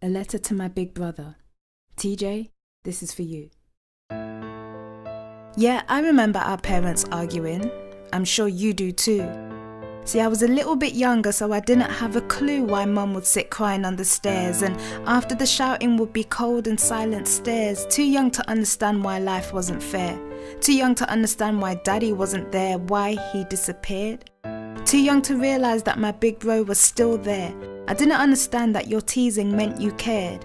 A letter to my big brother. TJ, this is for you. Yeah, I remember our parents arguing. I'm sure you do too. See, I was a little bit younger, so I didn't have a clue why Mum would sit crying on the stairs, and after the shouting would be cold and silent stares. Too young to understand why life wasn't fair. Too young to understand why Daddy wasn't there, why he disappeared. Too young to realise that my big bro was still there. I didn't understand that your teasing meant you cared.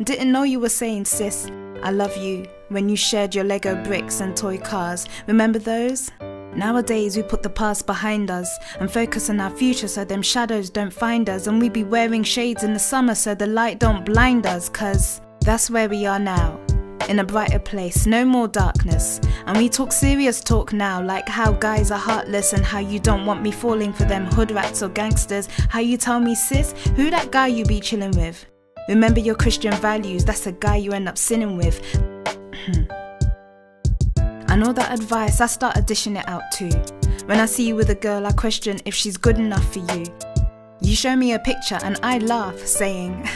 Didn't know you were saying, sis, I love you, when you shared your Lego bricks and toy cars. Remember those? Nowadays we put the past behind us and focus on our future so them shadows don't find us, and we be wearing shades in the summer so the light don't blind us, cause that's where we are now. In a brighter place, no more darkness. And we talk serious talk now, like how guys are heartless and how you don't want me falling for them hood rats or gangsters. How you tell me, sis, who that guy you be chilling with? Remember your Christian values, that's a guy you end up sinning with. And all that advice, I started dishing it out too. When I see you with a girl, I question if she's good enough for you. You show me a picture and I laugh, saying,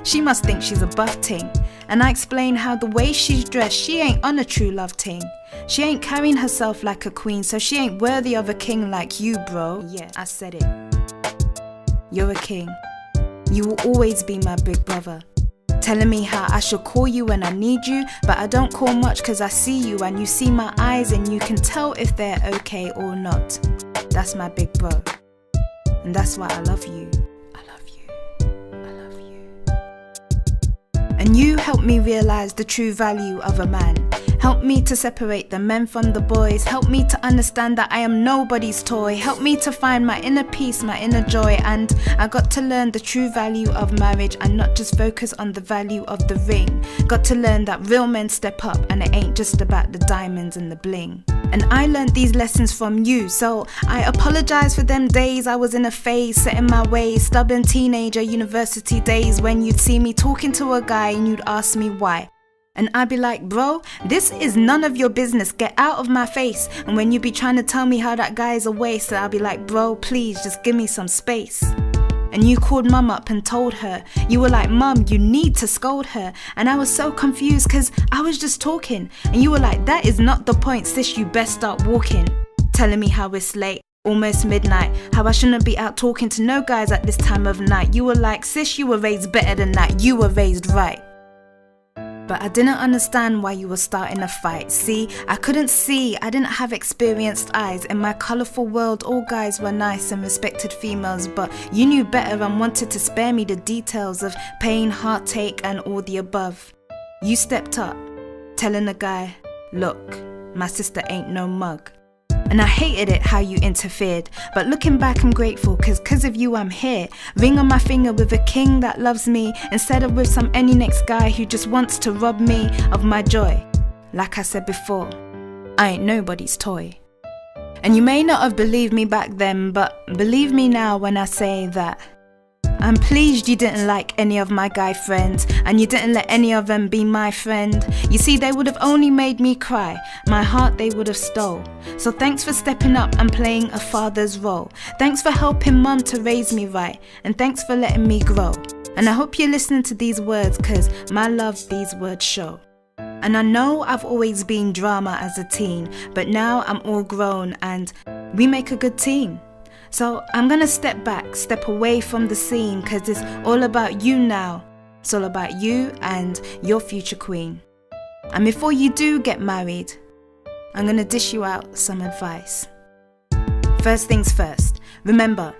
she must think she's a buff ting. And I explain how the way she's dressed, she ain't on a true love ting. She ain't carrying herself like a queen, so she ain't worthy of a king like you, bro. Yeah, I said it. You're a king. You will always be my big brother. Telling me how I should call you when I need you, but I don't call much cause I see you and you see my eyes and you can tell if they're okay or not. That's my big bro. And that's why I love you. I love you. I love you. And you helped me realize the true value of a man. Help me to separate the men from the boys. Help me to understand that I am nobody's toy. Help me to find my inner peace, my inner joy. And I got to learn the true value of marriage and not just focus on the value of the ring. Got to learn that real men step up and it ain't just about the diamonds and the bling. And I learned these lessons from you, so I apologize for them days I was in a phase, set in my ways, stubborn teenager university days when you'd see me talking to a guy and you'd ask me why. And I'd be like, bro, this is none of your business, get out of my face. And when you'd be trying to tell me how that guy is a waste, I'd be like, bro, please just give me some space. And you called mum up and told her. You were like, mum, you need to scold her. And I was so confused cause I was just talking. And you were like, that is not the point, sis, you best start walking. Telling me how it's late, almost midnight, how I shouldn't be out talking to no guys at this time of night. You were like, sis, you were raised better than that, you were raised right. But I didn't understand why you were starting a fight. See, I couldn't see, I didn't have experienced eyes. In my colourful world, all guys were nice and respected females, but you knew better and wanted to spare me the details of pain, heartache and all the above. You stepped up, telling the guy, look, my sister ain't no mug. And I hated it how you interfered, but looking back I'm grateful cause of you I'm here. Ring on my finger with a king that loves me, instead of with some any next guy who just wants to rob me of my joy. Like I said before, I ain't nobody's toy. And you may not have believed me back then, but believe me now when I say that I'm pleased you didn't like any of my guy friends, and you didn't let any of them be my friend. You see, they would have only made me cry, my heart they would have stole. So thanks for stepping up and playing a father's role. Thanks for helping mum to raise me right, and thanks for letting me grow. And I hope you're listening to these words cause my love these words show. And I know I've always been drama as a teen, but now I'm all grown and we make a good team. So I'm gonna step back, step away from the scene, cause it's all about you now. It's all about you and your future queen. And before you do get married, I'm gonna dish you out some advice. First things first, remember,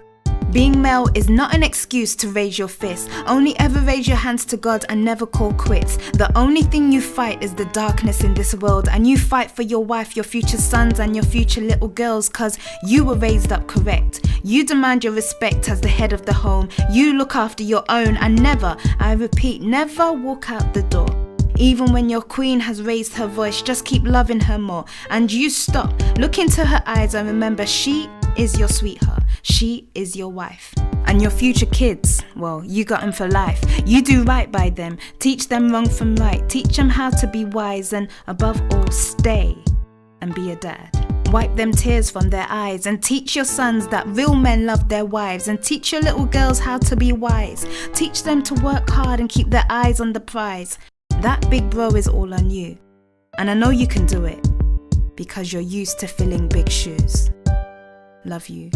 being male is not an excuse to raise your fist. Only ever raise your hands to God and never call quits. The only thing you fight is the darkness in this world, and you fight for your wife, your future sons and your future little girls, cause you were raised up correct. You demand your respect as the head of the home. You look after your own and never, I repeat, never walk out the door. Even when your queen has raised her voice, just keep loving her more. And you stop, look into her eyes and remember she is your sweetheart. She is your wife. And your future kids, well, you got them for life. You do right by them. Teach them wrong from right. Teach them how to be wise and above all, stay and be a dad. wipe them tears from their eyes, and teach your sons that real men love their wives, and teach your little girls how to be wise. Teach them to work hard and keep their eyes on the prize. That big bro is all on you, and I know you can do it because you're used to filling big shoes. Love you.